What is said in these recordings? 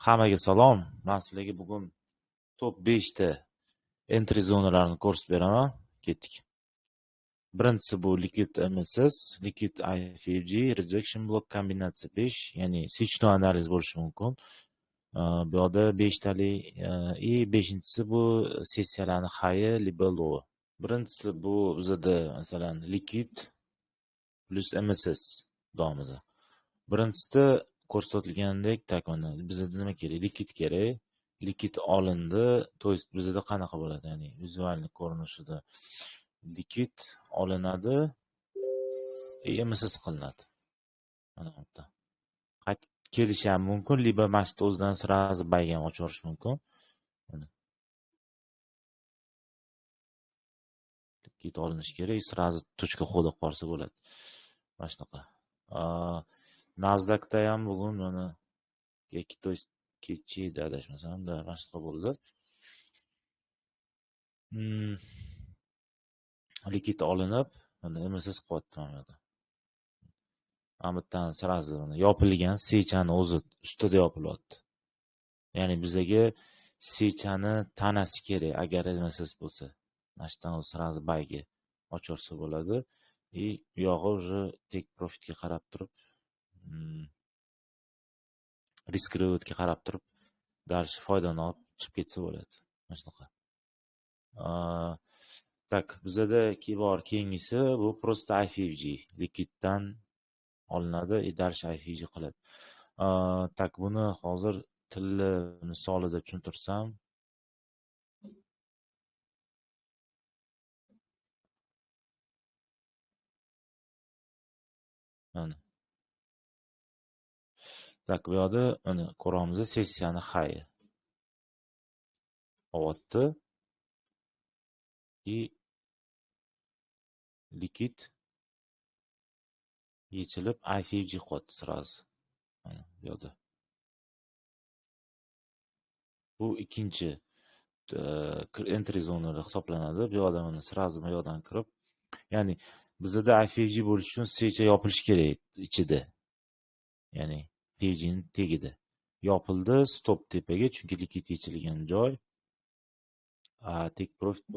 Hammaga salom. Men sizlarga bugun top 5 ta entry zonalarini ko'rsatib beraman. Ketdik. Birinchisi bu liquid MSS, liquid IFFG, rejection block kombinatsiya 5, ya'ni switchno analiz bo'lishi mumkin. Bu yerda 5 tali и 5-inchisi bu sessiyalarning high liba low. Birinchisi bu bizda masalan liquid plus MSS deymiz. Birinchisida ko'rsatilgandek, tak mana bizda nima kerak? Liquid kerak. Liquid olindi, to есть bizda qanaqa bo'ladi? Ya'ni vizualni ko'rinishida liquid olinadi, MSS qilinadi. Mana bu yerda. Kelishi ham mumkin, liba mashina o'zidan sirazi bayga ham ochib yuborish mumkin. Mana. Liquid olinish kerak, sirazi точка xo'da qolsa bo'ladi. Mana shunaqa. Nasdaqda ham bugun mana to есть kechida adashmasam, mana shunaqa bo'ldi. Liquid olinib, mana MSS qilyapti mana bu yerda. Mana bu yerdan sirazi yopilgan sechani o'zi ustida yopilyapti. Ya'ni bizga sechani tanasi kerak, agar MSS bo'lsa. Mana shundan o'zi sirazi bayga ochorsa bo'ladi. И bu yog'i уже tek profitga qarab turib, risk rewardsga qarab turib, dальше foydani olib chiqib ketsa bo'ladi. Mana shunaqa. Tak, bizda keyingisi bu просто IFFG, liquiddan olinadi, dальше IFFG qiladi. Tak, buni hozir tilli misolida tushuntirsam, mana. Tak, bu yerda mana ko'ramiz, sessiyani high olyapti. И liquid yechilib IFFG qo'ydi sirazi. Mana bu yerda. Bu ikkinchi entry zonalari hisoblanadi. Bu yerda mana sirazi bu yerdan kirib, ya'ni bizda IFFG bo'lish uchun secha yopilish kerak ichida. Ya'ni FFGning tagida. Yopildi stop tepaga, chunki liquid yechilgan joy. Take profit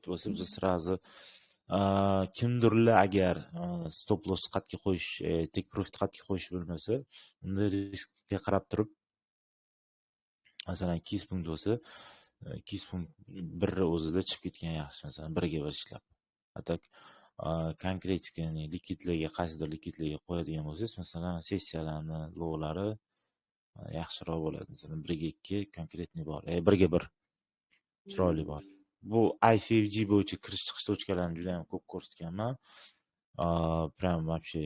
bo'lsa biz sirazi kimdirlar agar stop loss qatga qo'yish, take profit qatga qo'yish bilmasa, unda riskga qarab turib, masalan 200 punkt bo'lsa, 200 punkt birri o'zida chiqib ketgan yaxshi, masalan 1 ga 1 ishlab. Atak konkretik, ya'ni liquidlarga qaysidir liquidlarga qo'yadigan bo'lsangiz, masalan sessiyalarni lowlari yaxshiroq bo'ladi. Masalan 1 ga 2 konkretniy bor, 1 ga 1 chiroyli bor. Bu IFFG bo'yicha kirish chiqish tochkalarini juda ham ko'p ko'rsatganman. Prям вообще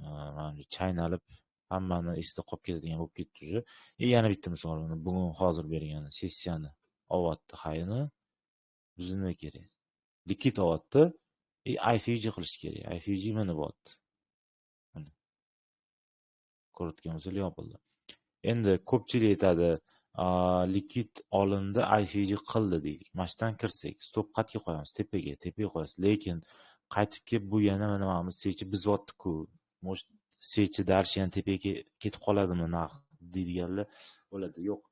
mana chaynalib hammani esida qolib ketadigan bo'lib ketdi уже. Yana bitta misol, bugun hozir bergan sessiyani olyapti hayni. Bizga nima kerak? Liquid olyapti, IFFG qilish kerak. IFFG mana bo'lyapti. Mana ko'rayotgan bo'lsangiz yopildi. Endi ko'pchilik aytadi, liquid olindi, IFFG qildi deydi. Mashdan kirsak, stop qatga qo'yamiz, tepaga qo'yasiz. Lekin qaytib kelib bu yana mana mana sechi bizyapti-ku. Может, sechi darshi ham tepaga ketib qoladimi narx deydiganlar bo'ladi. Yo'q.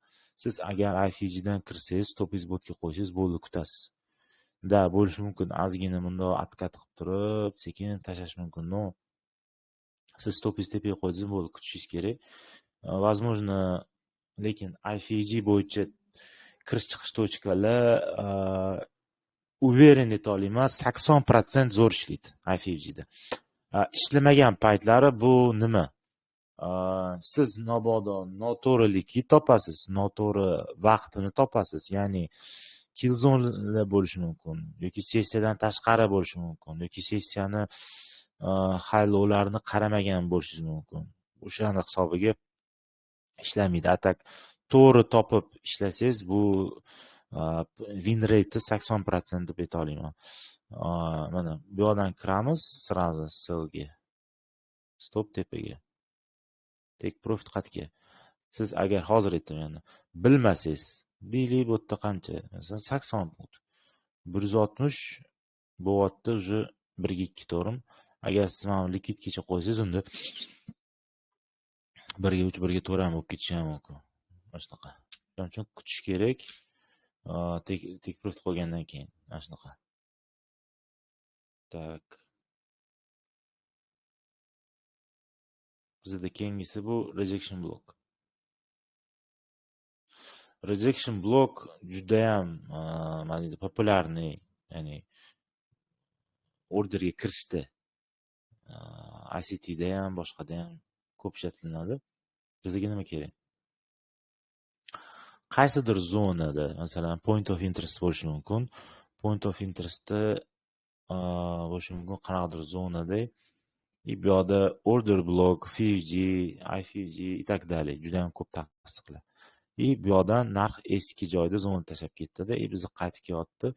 Siz agar IFFG dan kirsangiz, stopingiz botga qo'ysangiz, bo'ldi, kutasiz. Da, bo'lishi mumkin. Ozgina bundoq atkat qilib turib, sekin tashlash mumkin. No. Siz stopingiz tepaga qo'ydingiz, bo'ldi, kutishingiz kerak. Возможно, lekin IFFG bo'yicha kirish chiqish tochkalar уверен eta olaman 80% zo'r ishlaydi IFFG da. Ishlamagan paytlari bu nima? Siz mabodo noto'g'ri liquid topasiz, noto'g'ri vaqtini topasiz. Ya'ni kill zonelar bo'lishi mumkin, yoki sessiyadan tashqari bo'lishi mumkin, yoki sessiyani high low'larini qaramagan bo'lishingiz mumkin. O'shani hisobiga ishlamaydi. Atak to'g'ri topib ishlasangiz, bu win rate 80% deb ayta olaman. Mana bu yerdan kiramiz sirazi sellga. Stop tepaga. Take profit qatga. Siz agar hozir aytaman, bilmasangiz, deylik bu yerda qancha? Masalan 80 punkt. 160 bo'lyapti, уже 1 ga 2 to'g'rimi? Agar siz mana liquid kecha qo'ysangiz, unda 1 ga 3, 1 ga 4 ham bo'lib ketishi ham mumkin. Mana shunaqa. Shuning uchun kutish kerak. Tekbirt qo'ygandan keyin mana shunaqa. Tak. Bizda keyingisi bu rejection block. Rejection block judayam nima deydi, populyarniy, ya'ni orderga kirishda ICTda ham, boshqada ham ko'p ishlatiladi. Bizga nima kerak? Qaysidir zonada, masalan, point of interest bo'lishi mumkin. Point of interestda bo'lishi mumkin qanaqadir zonada. Bu yoqda order block, FUG, IFUG и так далее juda ham ko'p tasdiqlar. Bu yoqdan narx eski joyda zona tashlab ketdi-da, bizni qaytib kelyapti.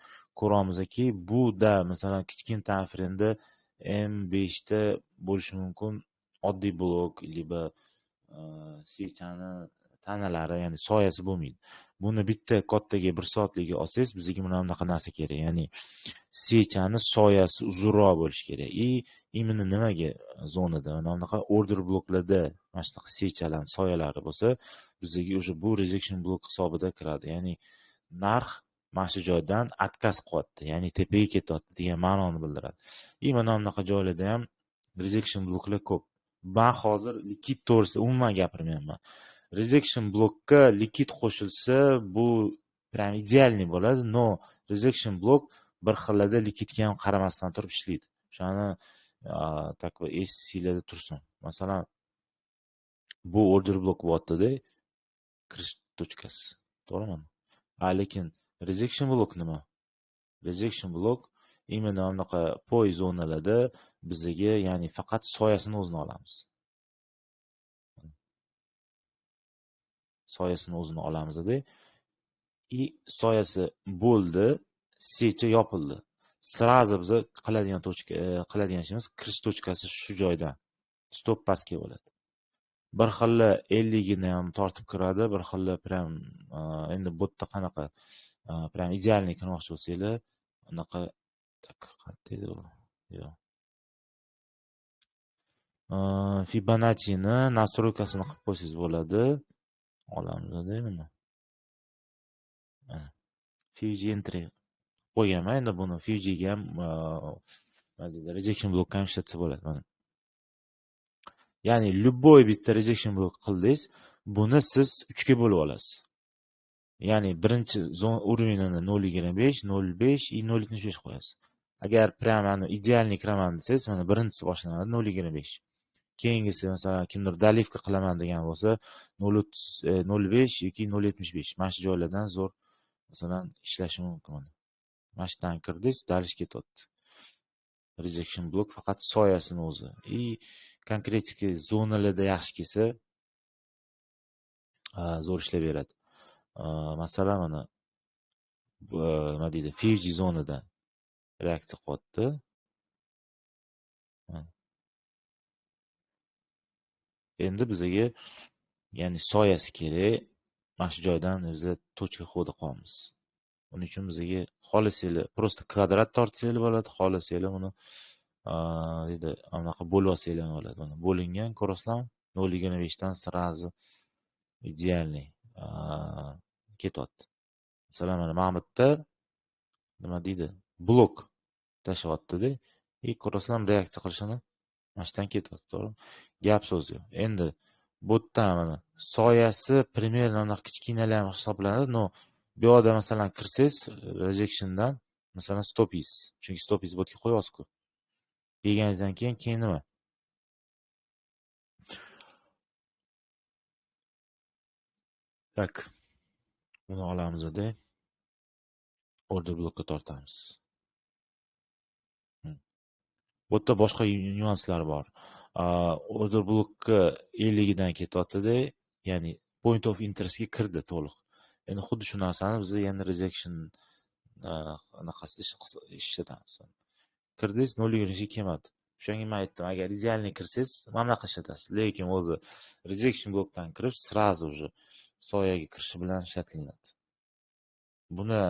Ko'ramizki, buda masalan kichkina time frameda M5 da bo'lishi mumkin oddiy blok, liba swechani tanalari, ya'ni soyasi bo'lmaydi. Buni bitta kattaga 1 soatligiga olsangiz, bizga mana bunaqa narsa kerak. Ya'ni swechani soyasi uzunroq bo'lishi kerak. Imенно nimaga zonada mana bunaqa order bloklarda mana shunaqa svechalarning soyalari bo'lsa, bizga o'sha bu rejection block hisobida kiradi. Ya'ni narx mana shu joydan отказ qilyapti, ya'ni tepaga ketyapti degan ma'noni bildiradi. Mana bunaqa joylarda ham rejection bloklar ko'p. Men hozir likid to'g'risida umuman gapirmayapman. Rejection blokka likid qo'shilsa, bu prям idealniy bo'ladi, но rejection blok bir xillarda likidga ham qaramasdan turib ishlaydi. O'shani так esingizda tursin. Masalan, bu order blok bo'lyapti-da, kirish tochkasi. To'g'rimi? Lekin rejection blok nima? Rejection blok именно bunaqa poy zonalarda bizga, ya'ni faqat soyasini o'zini olamiz. Soyasini o'zini olamizda, soyasi bo'ldi, secha yopildi. Srazi biz qiladigan ishimiz kirish tochkasi shu joydan stop pastga bo'ladi. Bir xilla 50 ni ham tortib kiradi, bir xilla prям endi bu yerda qanaqa prям idealniy kirmoqchi bo'lsanglar, unaqa qanday yo'q. Fibonacci'ni nastroykasini qilib qo'ysangiz bo'ladi. Olamizda mana. Fuji entry qo'yganman. Endi buni Fujiga ham rejection block ham ishlatsa bo'ladi. Mana. Ya'ni любой bitta rejection block qildingiz, buni siz 3 ga bo'lib olasiz. Ya'ni birinchi zon уровенini 0.25, 0.5 и 0.75 qo'yasiz. Agar prямо idealniy kiraman desangiz, mana birinchisi boshlanadi 0.25. Keyingisi masalan kimdir dalivka qilaman degan bo'lsa 0.5 yoki 0.75. Mana shu joylardan zo'r masalan ishlashi mumkin. Mana shu yerdan kirdingiz, dalish ketyapti. Rejection block faqat soyasini o'zi. Konkretika zonalarda yaxshi kelsa zo'r ishlab beradi. Masalan mana nima deydi, Fuji zonada reaksiya qilyapti. Endi bizga ya'ni soyasi kerak. Mana shu joydan biz tochka qo'yib qolamiz. Buning uchun bizga xohlasanglar просто kvadrat tortsanglar bo'ladi, xohlasanglar buni deydi, anaqa bo'lib olsanglar bo'ladi. Mana bo'lingan, ko'rasizlarmi? 0.25 dan srazi idealniy ketyapti. Masalan, mana bu yerda nima deydi? Blok tashlayapti-da. Ko'rasizlarmi reaksiya qilishini? Mana shu yerdan ketyapti, to'g'rimi? Gap so'z yo'q. Endi bu yerdan mana soyasi примерно kichkinalar ham hisoblanadi, но bu yoqda masalan kirsangiz rejectiondan masalan stopingiz, chunki stopingiz bu yerga qo'yasiz-ku. Yeganingizdan keyin nima? Tak. Buni olamizda order blokka tortamiz. Bu yerda boshqa nyuanslar bor. Order blokka 50 dan ketyapti-da, ya'ni point of interestga kirdi to'liq. Endi xuddi shu narsani biz yana rejection anaqasida ishlatamiz. Kirdingiz 0.20 kelmadi. O'shanga men aytdim, agar idealniy kirsangiz, mana bunaqa ishlatasiz. Lekin o'zi rejection blokdan kirib, srazi уже soyaga kirishi bilan ishlatiladi. Buni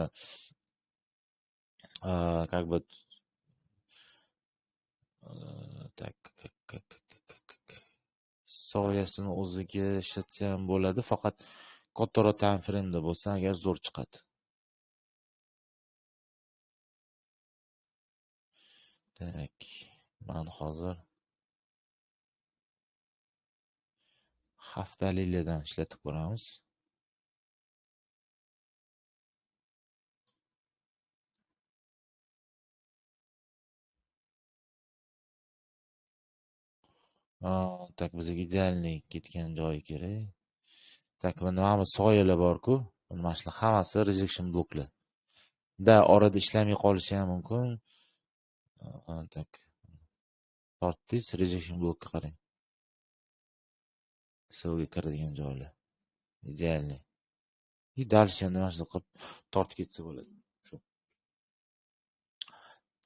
как бы так soyasini o'ziga ishlatsa ham bo'ladi, faqat kattaroq time frame'da bo'lsa agar zo'r chiqadi. Tak, mana hozir haftalilardan ishlatib ko'ramiz. Tak, bizga idealniy ketgan joyi kerak. Tak, bunda mana bu soyalar bor-ku, mana shular hammasi rejection bloklar. Orada ishlamay qolishi ham mumkin. Tak, tortdingiz, rejection blokka qarang. Suvga kiradigan joylar. Idealniy. Dальше endi mana shunaqa qilib tortib ketsa bo'ladi. Shu.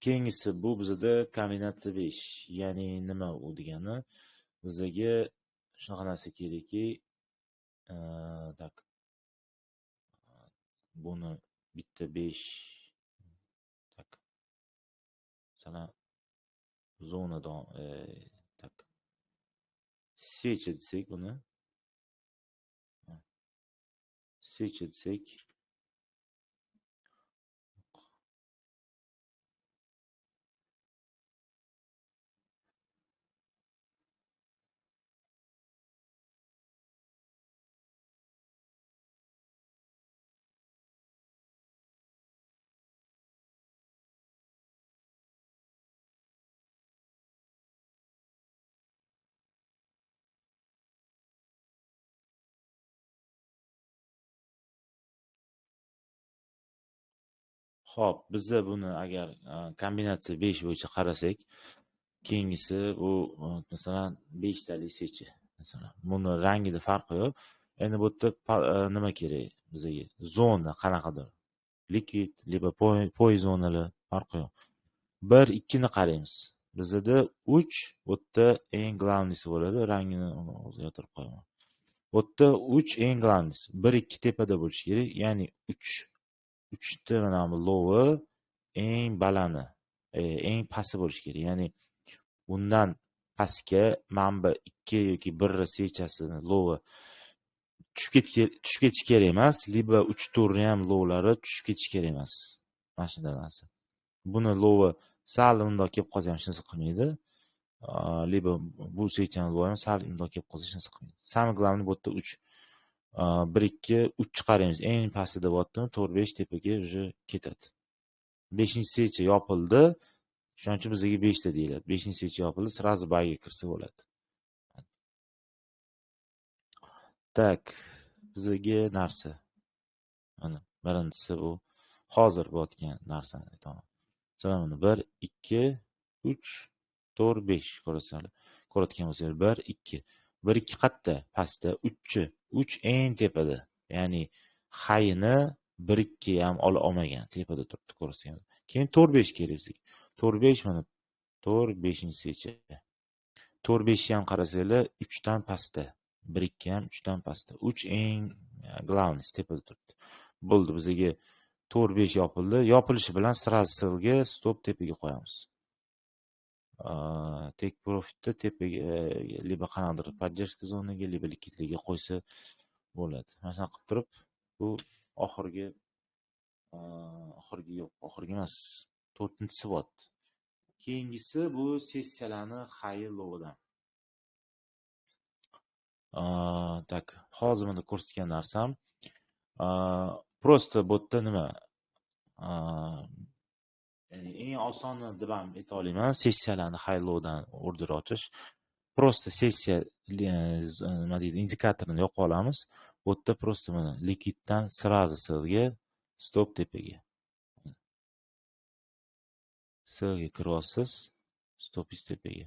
Keyingisi bu bizda kombinatsiya 5. Ya'ni nima u degani? Bizga shunaqa narsa kerakki, tak. Buni bitta 5 tak. Sana zonadan tak. Secha desak buni. Secha desak Xo'p, bizda buni agar kombinatsiya 5 bo'yicha qarasak, keyingisi bu masalan 5 tali secha. Masalan, buni rangida farqi yo'q. Endi bu yerda nima kerak bizga? Zona qanaqadir. Liquid, liba zonalar farqi yo'q. 1, 2 ni qaraymiz. Bizda 3 bu yerda eng glavnisi bo'ladi. Rangini o'zgartirib qo'yaman. Bu yerda 3 eng glavnisi. 1, 2 tepada bo'lishi kerak. Ya'ni 3 ta mana bu lowi eng balani, eng pasti bo'lishi kerak. Ya'ni bundan pastga manba 2 yoki 1 sechasini lowi tushib ketish kerak emas, liba 3 turni ham lowlari tushib ketish kerak emas. Mana shunday narsa. Buni lowi sal undoq kelib qolsa ham hech narsa qilmaydi. Liba bu sechani lowi ham sal undoq kelib qolsa hech narsa qilmaydi. Самое главное bu yerda 3 1 2 3 chiqaramiz. Eng pastida bo'ldimi 4 5 tepaga уже ketadi. 5-secha yopildi. Shuning uchun bizga 5 ta deyiladi. 5-secha yopildi, sразу bayga kirsa bo'ladi. Tak, bizga narsa. Mana birinchisi bu hozir bo'layotgan narsani aytaman. Mana 1 2 3 4 5 ko'rasizlar. Ko'rayotgan bo'lsangiz 1 2 1 2 qayerda? Pastda, 3 eng tepada. Ya'ni hayini 1 2 ham ola olmagan, tepada turibdi, ko'rasizlar. Keyin 4 5 kerak bizga. 4 5 mana 4 5-secha. 4 5 ham qarasanglar 3 dan pastda. 1 2 ham 3 dan pastda. 3 eng glavnis tepada turibdi. Bo'ldi, bizga 4 5 yopildi. Yopilishi bilan sразу silga stop tepaga qo'yamiz. Take profitni tepaga liba qanaqadir поддержка zonaga, liba likidlarga qo'ysa bo'ladi. Mana shuni qilib turib, bu oxirgi yo'q, oxirgi emas, 4-inchisi bo'lyapti. Keyingisi bu sessiyalarni high low'dan. Tak, hozir bunda ko'rsatgan narsam просто bu yerda nima? Ya'ni eng osoni deb ham ayta olaman, sessiyalarni high low'dan order ochish. Просто sessiya nima deydi, indikatorni yo'qib olamiz. Bu yerda просто mana likiddan sразу sellga, stop tepaga. Sellga kiryapsiz, stopingiz tepaga.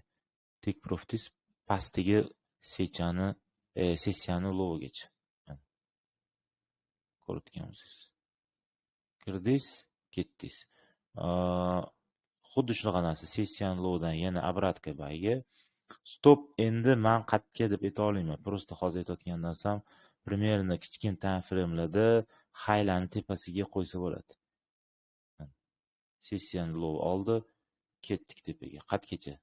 Take profitingiz pastiga sessiyani low'gacha. Ko'rayotgan bo'lsangiz. Kirdingiz, ketdingiz. Xuddi shunaqa narsa, sessiyani low'dan yana обратка bayga. Stop endi men qayerga deb ayta olmayman. Просто hozir aytayotgan narsam примерно kichkina time frame'larda highlarni tepasiga qo'ysa bo'ladi. Sessiyani low oldi, ketdik tepaga. Qatgacha.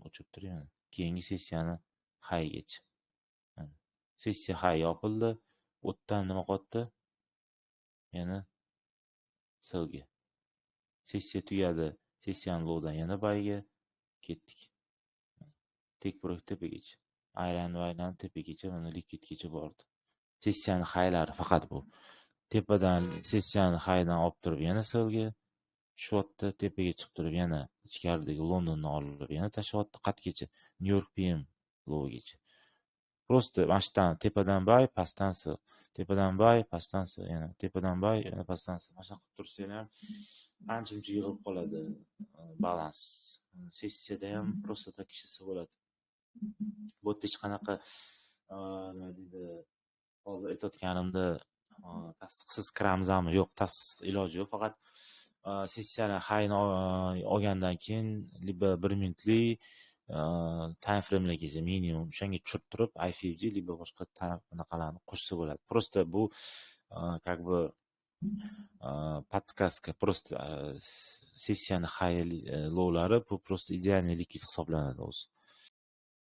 O'chib turayman. keyingi sessiyani haygacha. Sessiya hay yopildi. O'tdan nima qotdi? Yana sivga. Sessiya tugadi. Sessiyani lowdan yana bayga ketdik. Tekburak tepagacha. Aylanib tepagacha, mana likitgacha bordi. Sessiyani haylari faqat bu. Tepadan sessiyani haydan olib turib yana sivga tushyapti, tepaga chiqib turib yana ichkaridagi Londonni olib yana tashyapti qatgacha, New-York PM lowgacha. Просто mashtan tepadan bay, pastdan siv, tepadan bay, pastdan siv, yana tepadan bay, yana pastdan siv. Mana qilib tursa ham ancha-muncha yig'ilib qoladi balans. Sessiyada ham просто так ishlasa bo'ladi. Bu yerda hech qanaqa nima deydi, hozir aytayotganimda tasdiqsiz kiramizami yo'q, tasdiq iloji yo'q. Faqat sessiyani hayni olgandan keyin liba 1 minutli time framelargacha minimum o'shanga tushirib turib IFFG liba boshqa bunaqalarni qo'shsa bo'ladi. Просто bu как бы подсказка, просто sessiyani high lowlari bu просто идеальный likit hisoblanadi o'zi.